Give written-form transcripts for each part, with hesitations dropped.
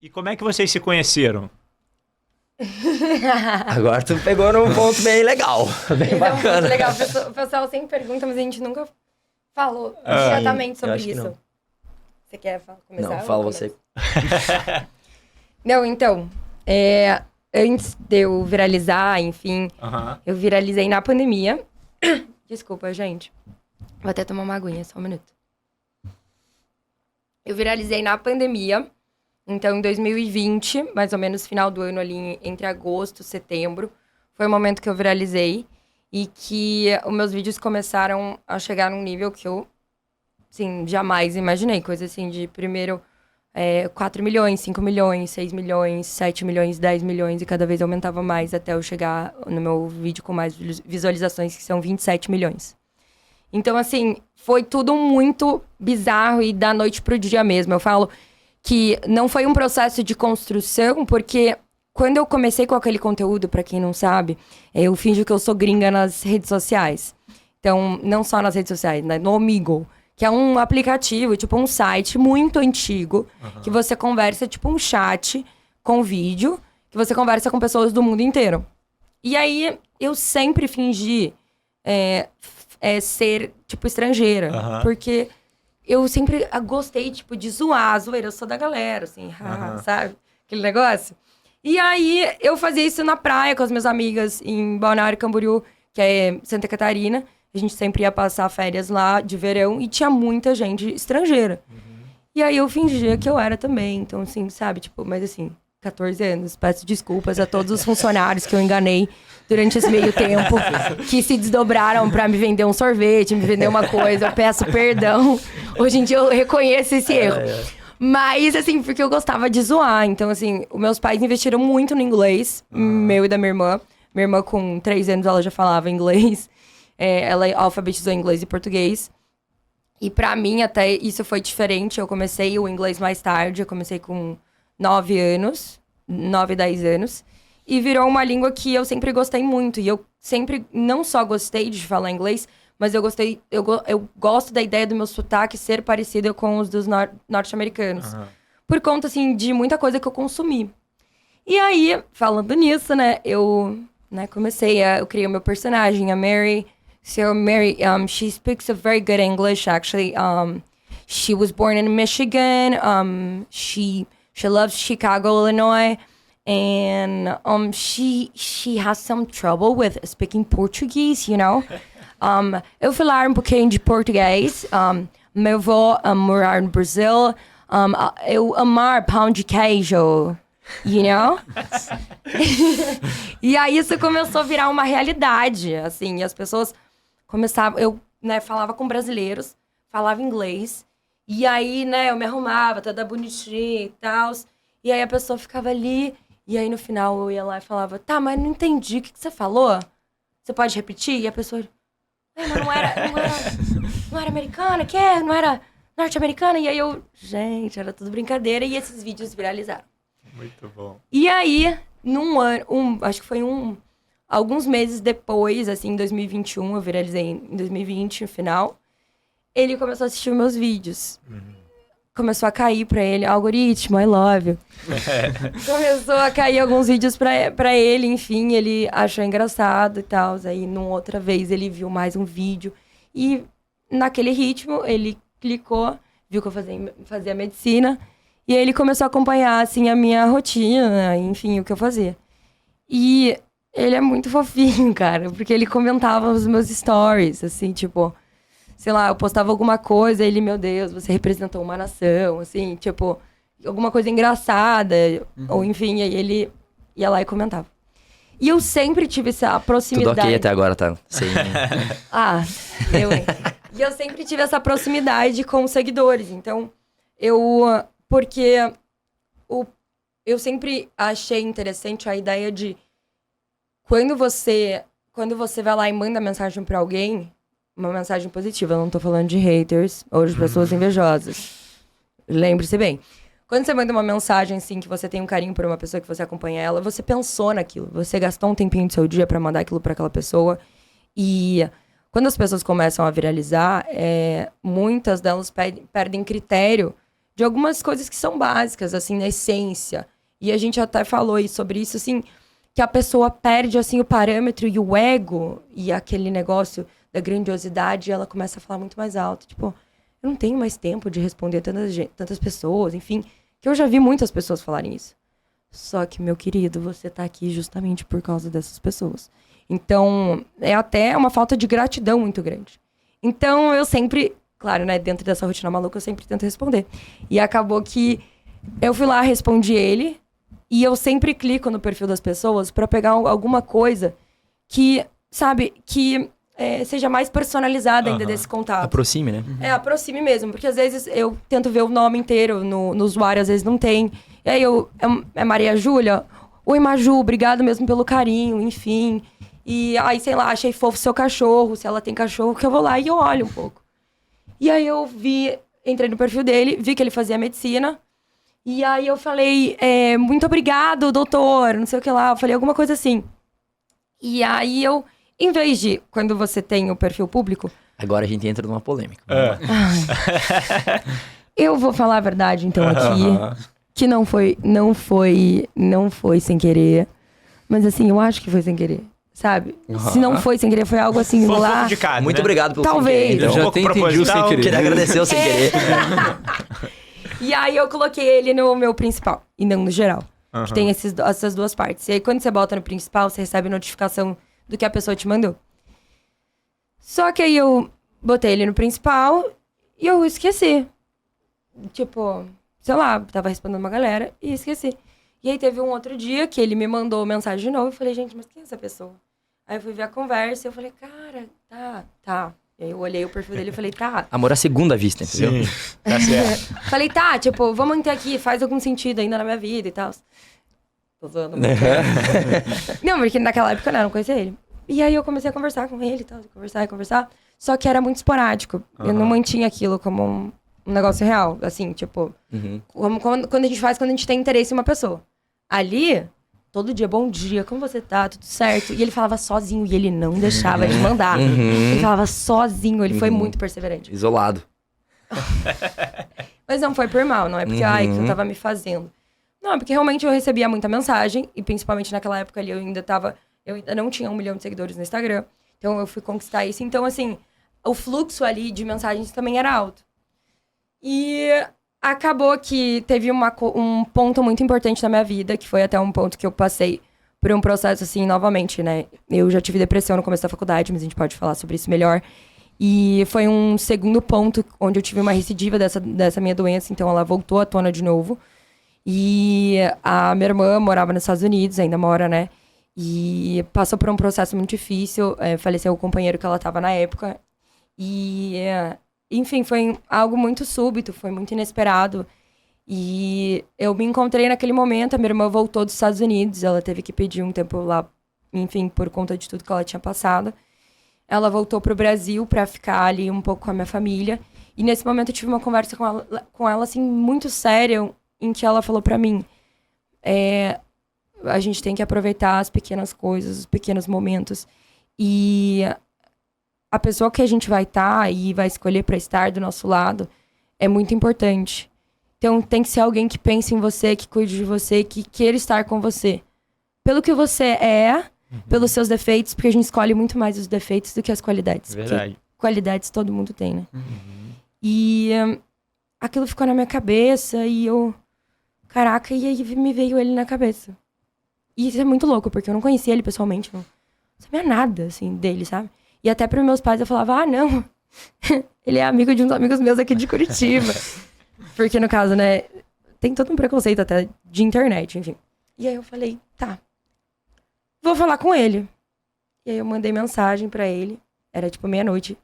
E como é que vocês se conheceram? Agora tu pegou num ponto bem legal, bem Então, bacana. muito legal. O pessoal sempre pergunta, mas a gente nunca falou Sim, diretamente eu sobre acho que isso. não. Você quer começar? Não, fala ou eu você. começo? Não, então, antes de eu viralizar, enfim, eu viralizei na pandemia. Desculpa, gente. Vou até tomar uma aguinha, só um minuto. Eu viralizei na pandemia. Então, em 2020, mais ou menos final do ano ali, entre agosto e setembro, foi o momento que eu viralizei. E que os meus vídeos começaram a chegar num nível que eu, assim, jamais imaginei. Coisa assim de, primeiro, 4 milhões, 5 milhões, 6 milhões, 7 milhões, 10 milhões. E cada vez aumentava mais até eu chegar no meu vídeo com mais visualizações, que são 27 milhões. Então, assim, foi tudo muito bizarro e da noite pro dia mesmo. Eu falo que não foi um processo de construção, porque quando eu comecei com aquele conteúdo, pra quem não sabe, eu finjo que eu sou gringa nas redes sociais. Então, não só nas redes sociais, né? No Omegle, que é um aplicativo, tipo um site muito antigo, que você conversa, tipo um chat com vídeo, que você conversa com pessoas do mundo inteiro. E aí, eu sempre fingi ser, tipo, estrangeira. Porque eu sempre gostei, tipo, de zoar, zoeira. Eu sou da galera, assim, sabe? Aquele negócio. E aí, eu fazia isso na praia com as minhas amigas em Balneário Camboriú, que é Santa Catarina. A gente sempre ia passar férias lá de verão e tinha muita gente estrangeira. E aí, eu fingia que eu era também. Então, assim, sabe? Tipo, mas assim, 14 anos. Peço desculpas a todos os funcionários que eu enganei durante esse meio tempo, que se desdobraram pra me vender um sorvete, me vender uma coisa. Eu peço perdão. Hoje em dia eu reconheço esse erro. Mas, assim, porque eu gostava de zoar. Então, assim, os meus pais investiram muito no inglês, meu e da minha irmã. Minha irmã, com 3 anos, ela já falava inglês. Ela alfabetizou em inglês e português. E pra mim, até isso foi diferente. Eu comecei o inglês mais tarde. Eu comecei com 9 anos. 9, 10 anos. E virou uma língua que eu sempre gostei muito. E eu sempre não só gostei de falar inglês, mas eu gosto da ideia do meu sotaque ser parecido com os dos norte-americanos. Por conta, assim, de muita coisa que eu consumi. E aí, falando nisso, né, eu eu criei o meu personagem, a Mary. So, Mary, she speaks a very good English, actually. She was born in Michigan. She loves Chicago, Illinois. And she has some trouble with speaking Portuguese, you know? Eu falar um pouquinho de português. Meu avô morar no Brasil. Eu amar pão de queijo, you know? E aí isso começou a virar uma realidade, assim. E as pessoas começavam... Eu, falava com brasileiros, falava inglês. E aí, eu me arrumava, toda bonitinha e tal. E aí a pessoa ficava ali... E aí, no final, eu ia lá e falava, tá, mas não entendi, o que você falou? Você pode repetir? E a pessoa, mas não era americana, não era norte-americana? E aí eu, gente, era tudo brincadeira, e esses vídeos viralizaram. Muito bom. E aí, num ano, acho que foi alguns meses depois, assim, em 2021, eu viralizei em 2020, no final, ele começou a assistir meus vídeos. Começou a cair pra ele, algoritmo, I love you. Começou a cair alguns vídeos pra ele, enfim, ele achou engraçado e tal. Aí, numa outra vez, ele viu mais um vídeo. E, naquele ritmo, ele clicou, viu que eu fazia medicina. E aí, ele começou a acompanhar, assim, a minha rotina, enfim, o que eu fazia. E ele é muito fofinho, cara, porque ele comentava os meus stories, assim, tipo... Sei lá, eu postava alguma coisa, ele, meu Deus, você representou uma nação, assim, tipo, alguma coisa engraçada, ou enfim, aí ele ia lá e comentava. E eu sempre tive essa proximidade. Tudo ok até agora, tá? Sim. Hein? E eu sempre tive essa proximidade com os seguidores, então, porque eu sempre achei interessante a ideia de quando você vai lá e manda mensagem pra alguém, uma mensagem positiva, eu não tô falando de haters ou de pessoas invejosas. Lembre-se bem. Quando você manda uma mensagem, assim, que você tem um carinho por uma pessoa, que você acompanha ela, você pensou naquilo. Você gastou um tempinho do seu dia pra mandar aquilo pra aquela pessoa. E quando as pessoas começam a viralizar, muitas delas perdem critério de algumas coisas que são básicas, assim, na essência. E a gente até falou sobre isso, assim, que a pessoa perde, assim, o parâmetro e o ego e aquele negócio da grandiosidade, e ela começa a falar muito mais alto. Tipo, eu não tenho mais tempo de responder tantas pessoas, enfim, que eu já vi muitas pessoas falarem isso. Só que, meu querido, você tá aqui justamente por causa dessas pessoas. Então, é até uma falta de gratidão muito grande. Então, eu sempre, claro, né, dentro dessa rotina maluca, eu sempre tento responder. E acabou que eu fui lá, respondi ele, e eu sempre clico no perfil das pessoas pra pegar alguma coisa que, sabe, que seja mais personalizada ainda desse contato. Aproxime, né? Aproxime mesmo, porque às vezes eu tento ver o nome inteiro no usuário, às vezes não tem. E aí é Maria Júlia? Oi, Maju, obrigado mesmo pelo carinho, enfim. E aí, sei lá, achei fofo seu cachorro, se ela tem cachorro, que eu vou lá e eu olho um pouco. E aí eu entrei no perfil dele, vi que ele fazia medicina. E aí eu falei, muito obrigado, doutor, não sei o que lá. Eu falei alguma coisa assim. E aí em vez de, quando você tem o perfil público... Agora a gente entra numa polêmica. Eu vou falar a verdade, então, aqui. Que não foi sem querer. Mas assim, eu acho que foi sem querer, sabe? Se não foi sem querer, foi algo assim Foi um lá... pouco de cada, Muito né? obrigado pelo Talvez. sem querer. Eu Então, já até entendi o sem querer. queria agradecer o sem querer. E aí eu coloquei ele no meu principal, e não no geral. Que tem essas duas partes. E aí quando você bota no principal, você recebe notificação do que a pessoa te mandou. Só que aí eu botei ele no principal e eu esqueci. Tipo, sei lá, tava respondendo uma galera e esqueci. E aí teve um outro dia que ele me mandou mensagem de novo. Eu falei, gente, mas quem é essa pessoa? Aí eu fui ver a conversa e eu falei, cara, tá. E aí eu olhei o perfil dele e falei, tá. Amor à segunda vista, entendeu? Sim, tá certo. Falei, tá, tipo, vamos manter aqui, faz algum sentido ainda na minha vida e tal. Tô zoando. Não, porque naquela época eu não conhecia ele. E aí eu comecei a conversar com ele e tal, conversar. Só que era muito esporádico. Eu não mantinha aquilo como um negócio real. Assim, tipo, como quando a gente faz quando a gente tem interesse em uma pessoa. Ali, todo dia, bom dia, como você tá? Tudo certo? E ele falava sozinho e ele não deixava de mandar. Ele falava sozinho, ele foi muito perseverante. Isolado. Mas não foi por mal, não é porque, que eu tava me fazendo. Não, é porque realmente eu recebia muita mensagem, e principalmente naquela época ali eu ainda não tinha 1 milhão de seguidores no Instagram, então eu fui conquistar isso. Então, assim, o fluxo ali de mensagens também era alto. E acabou que teve um ponto muito importante na minha vida, que foi até um ponto que eu passei por um processo, assim, novamente, né? Eu já tive depressão no começo da faculdade, mas a gente pode falar sobre isso melhor. E foi um segundo ponto onde eu tive uma recidiva dessa minha doença, então ela voltou à tona de novo. E a minha irmã morava nos Estados Unidos, ainda mora, né? E passou por um processo muito difícil, faleceu o companheiro que ela tava na época. E, enfim, foi algo muito súbito, foi muito inesperado. E eu me encontrei naquele momento, a minha irmã voltou dos Estados Unidos, ela teve que pedir um tempo lá, enfim, por conta de tudo que ela tinha passado. Ela voltou pro Brasil pra ficar ali um pouco com a minha família. E nesse momento eu tive uma conversa com ela assim, muito séria, em que ela falou pra mim, a gente tem que aproveitar as pequenas coisas, os pequenos momentos. E a pessoa que a gente vai estar e vai escolher pra estar do nosso lado é muito importante. Então tem que ser alguém que pense em você, que cuide de você, que queira estar com você. Pelo que você pelos seus defeitos, porque a gente escolhe muito mais os defeitos do que as qualidades. Verdade. Porque qualidades todo mundo tem, né? E aquilo ficou na minha cabeça e eu... Caraca, e aí me veio ele na cabeça. E isso é muito louco, porque eu não conhecia ele pessoalmente, não sabia nada, assim, dele, sabe? E até para meus pais eu falava, não, ele é amigo de uns amigos meus aqui de Curitiba. Porque no caso, né, tem todo um preconceito até de internet, enfim. E aí eu falei, tá, vou falar com ele. E aí eu mandei mensagem pra ele, era tipo meia-noite.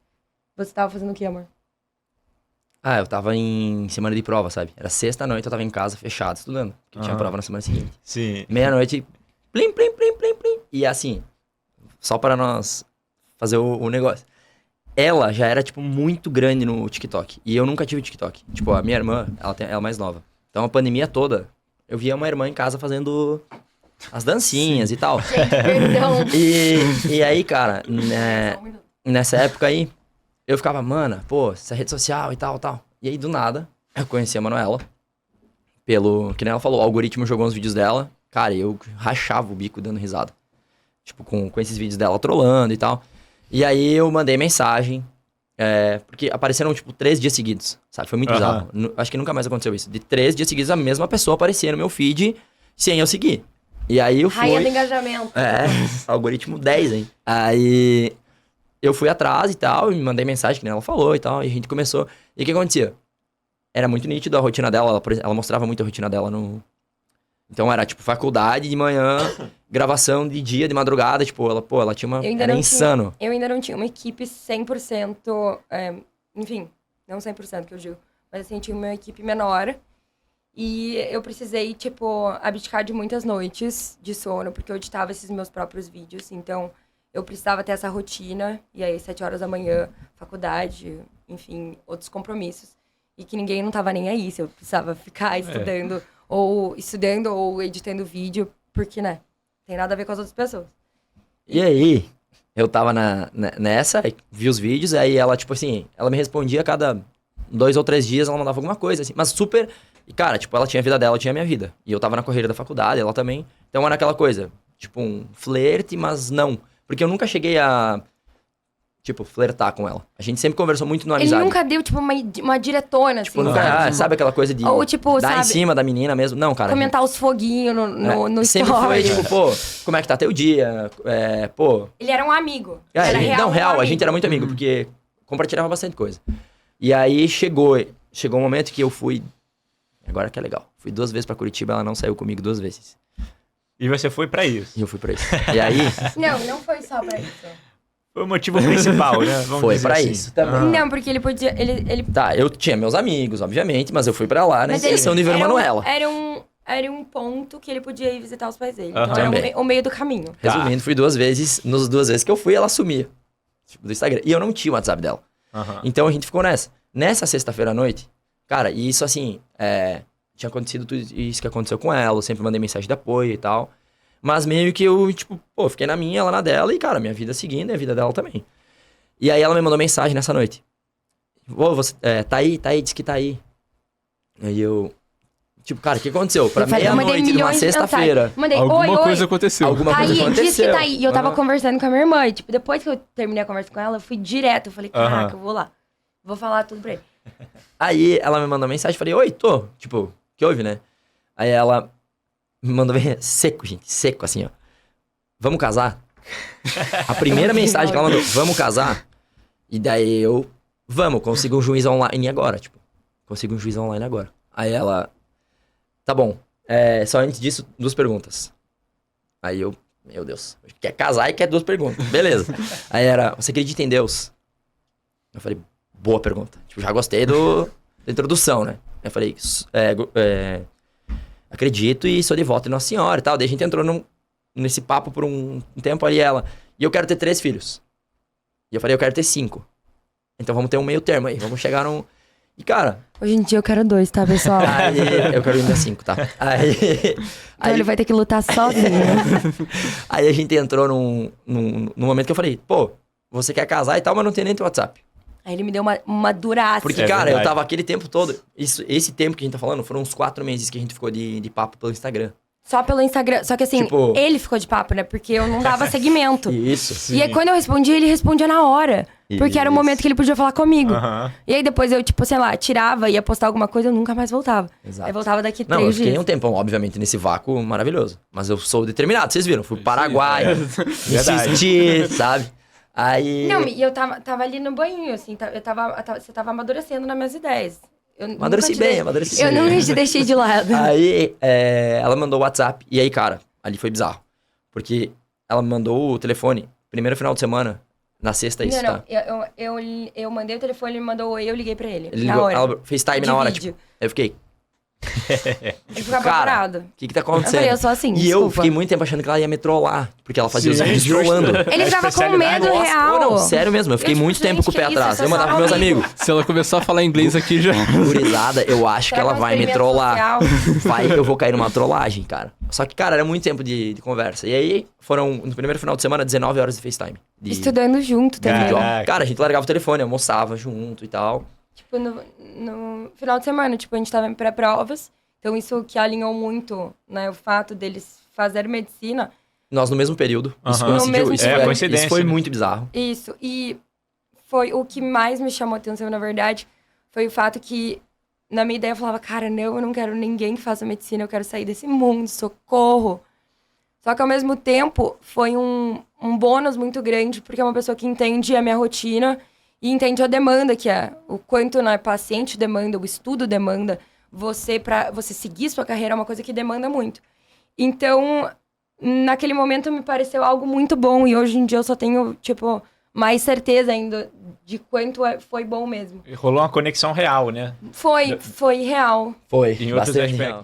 Você tava fazendo o quê, amor? Eu tava em semana de prova, sabe? Era sexta-noite, eu tava em casa, fechado, estudando. Porque tinha prova na semana seguinte. Sim. Meia-noite, plim, plim, plim, plim, plim. E assim, só para nós fazer o negócio. Ela já era, tipo, muito grande no TikTok. E eu nunca tive TikTok. Tipo, a minha irmã, ela é mais nova. Então, a pandemia toda, eu via uma irmã em casa fazendo as dancinhas e tal. Perdão. E aí, cara, nessa época aí, eu ficava, mano, pô, essa rede social e tal. E aí, do nada, Eu conheci a Manuela. Que nem ela falou, o algoritmo jogou uns vídeos dela. Cara, eu rachava o bico dando risada. Tipo, com esses vídeos dela trolando e tal. E aí eu mandei mensagem. Porque apareceram, tipo, 3 dias seguidos, sabe? Foi muito bizarro. Acho que nunca mais aconteceu isso. De 3 dias seguidos, a mesma pessoa aparecia no meu feed sem eu seguir. E aí eu fui... Rainha do engajamento. Algoritmo 10, hein? Aí eu fui atrás e tal, e me mandei mensagem, que nem ela falou e tal, e a gente começou. E o que acontecia? Era muito nítido a rotina dela, ela mostrava muito a rotina dela no... Então era, tipo, faculdade de manhã, gravação de dia, de madrugada, tipo, ela tinha uma... Era insano. Eu ainda não tinha uma equipe 100%, enfim, não 100% que eu digo, mas assim, tinha uma equipe menor. E eu precisei, tipo, abdicar de muitas noites de sono, porque eu editava esses meus próprios vídeos. Então, eu precisava ter essa rotina. E aí, 7 horas da manhã, faculdade, enfim, outros compromissos. E que ninguém não tava nem aí, se eu precisava ficar estudando, ou editando vídeo, porque, né, tem nada a ver com as outras pessoas. E aí, eu tava nessa, vi os vídeos, aí ela, tipo assim, ela me respondia a cada 2 ou 3 dias, ela mandava alguma coisa, assim, mas super... E, cara, tipo, ela tinha a vida dela, eu tinha a minha vida. E eu tava na correria da faculdade, ela também. Então era aquela coisa, tipo, um flerte, mas não. Porque eu nunca cheguei a, tipo, flertar com ela. A gente sempre conversou muito no amizade. Ele nunca deu, tipo, uma diretona, assim. Tipo, nunca, sabe aquela coisa de ou, tipo, dar sabe, em cima da menina mesmo? Não, cara. comentar os foguinhos no sempre story. foi, tipo, pô, como é que tá teu dia? Pô... Ele era um amigo. Era não, real, um a gente era muito amigo, porque compartilhava bastante coisa. E aí chegou um momento que eu fui... Agora que é legal. Fui 2 vezes pra Curitiba, ela não saiu comigo 2 vezes. E você foi pra isso? E eu fui pra isso. E aí... Não foi só pra isso. Foi o motivo principal, né? Vamos foi dizer pra assim. isso também. Não, porque ele podia... Ele... Tá, eu tinha meus amigos, obviamente, mas eu fui pra lá, né? Seleção de ver Manuela. Era um ponto que ele podia ir visitar os pais dele. Então Também. era o meio do caminho. Resumindo, fui 2 vezes. Nas 2 vezes que eu fui, ela sumia. Tipo, do Instagram. E eu não tinha o WhatsApp dela. Então a gente ficou nessa. Nessa sexta-feira à noite, cara, e isso assim... Tinha acontecido tudo isso que aconteceu com ela, eu sempre mandei mensagem de apoio e tal. Mas meio que eu, tipo, pô, fiquei na minha, ela na dela, e, cara, minha vida seguindo e a vida dela também. E aí ela me mandou mensagem nessa noite. Ô, você, tá aí, diz que tá aí. Aí eu... Tipo, cara, o que aconteceu? Pra meia-noite de uma sexta-feira. Alguma coisa aconteceu. Alguma coisa aconteceu. Disse que tá aí. E eu tava conversando com a minha irmã. E, tipo, depois que eu terminei a conversa com ela, eu fui direto. Eu falei, caraca, eu vou lá. Vou falar tudo pra ele. Aí ela me mandou mensagem, falei, oi, tô. Tipo, que houve, né? Aí ela me mandou seco, gente, seco, assim, ó. Vamos casar? A primeira mensagem que ela mandou, vamos casar? E daí eu, vamos, consigo um juiz online agora, tipo. Consigo um juiz online agora. Aí ela, tá bom, só antes disso, 2 perguntas. Aí eu, meu Deus, quer casar e quer 2 perguntas, beleza. Aí era, você acredita em Deus? Eu falei, boa pergunta. Tipo, já gostei da introdução, né? Eu falei, acredito e sou devoto de Nossa Senhora e tal. Daí a gente entrou nesse papo por um tempo ali, ela. E eu quero ter 3 filhos. E eu falei, eu quero ter 5. Então vamos ter um meio termo aí. Vamos chegar num... E, cara... Hoje em dia eu quero 2, tá, pessoal? Aí, eu quero ainda 5, tá? Então ele vai ter que lutar sozinho. Aí a gente entrou num momento que eu falei, pô, você quer casar e tal, mas não tem nem teu WhatsApp. Aí ele me deu uma duraça. Porque, cara, eu tava aquele tempo todo... Esse tempo que a gente tá falando, foram uns 4 meses que a gente ficou de papo pelo Instagram. Só pelo Instagram. Só que assim, tipo... ele ficou de papo, né? Porque eu não dava segmento. Isso, sim. E aí quando eu respondia, ele respondia na hora. Porque era o momento que ele podia falar comigo. E aí depois eu, tipo, sei lá, tirava, ia postar alguma coisa, eu nunca mais voltava. Exato. Aí voltava daqui 3 dias. Não, eu fiquei dias. um tempão, obviamente, nesse vácuo maravilhoso. Mas eu sou determinado, vocês viram. Fui pro Paraguai, insisti, sabe? Aí... Não, e eu tava ali no banho, assim, você tava amadurecendo nas minhas ideias. Amadureci bem. Eu nunca te deixei de lado. Aí, ela mandou o WhatsApp, e aí, cara, ali foi bizarro. Porque ela me mandou o telefone, primeiro final de semana, na sexta, isso, não, tá? Eu mandei o telefone, ele me mandou oi, eu liguei pra ele. Ele na ligou, hora. ela fez time na hora, vídeo. tipo, eu fiquei... Eu ficava cara, parado. o que tá acontecendo? Eu falei, eu sou assim, E desculpa. eu fiquei muito tempo achando que ela ia me trollar, porque ela fazia os vídeos trollando. Ele ficava com medo real. Não, sério mesmo, eu fiquei muito tempo com o pé atrás. Eu mandava pros meus amigos. Se ela começar a falar inglês aqui já... Gurizada, eu acho que ela vai me trollar. Eu vou cair numa trollagem, cara. Só que, cara, era muito tempo de conversa. E aí, foram, no primeiro final de semana, 19 horas de FaceTime. Estudando junto também. Cara, a gente largava o telefone, almoçava junto e tal. tipo, no final de semana, tipo, a gente tava em pré-provas. Então, isso que alinhou muito, né? O fato deles fazerem medicina. Nós no mesmo período. Isso Aham. coincidiu. No mesmo Isso, período. foi, Coincidência, isso foi né? muito bizarro. Isso. E foi o que mais me chamou a atenção, na verdade, foi o fato que, na minha ideia, eu falava, cara, não, eu não quero ninguém que faça medicina, eu quero sair desse mundo, socorro. Só que, ao mesmo tempo, foi um bônus muito grande, porque é uma pessoa que entende a minha rotina e entende a demanda que é. O quanto, né, paciente demanda, o estudo demanda. Pra você seguir sua carreira é uma coisa que demanda muito. Então, naquele momento me pareceu algo muito bom. E hoje em dia eu só tenho, tipo, mais certeza ainda de quanto foi bom mesmo. E rolou uma conexão real, né? Foi real. Foi, Em outros bastante aspectos. real.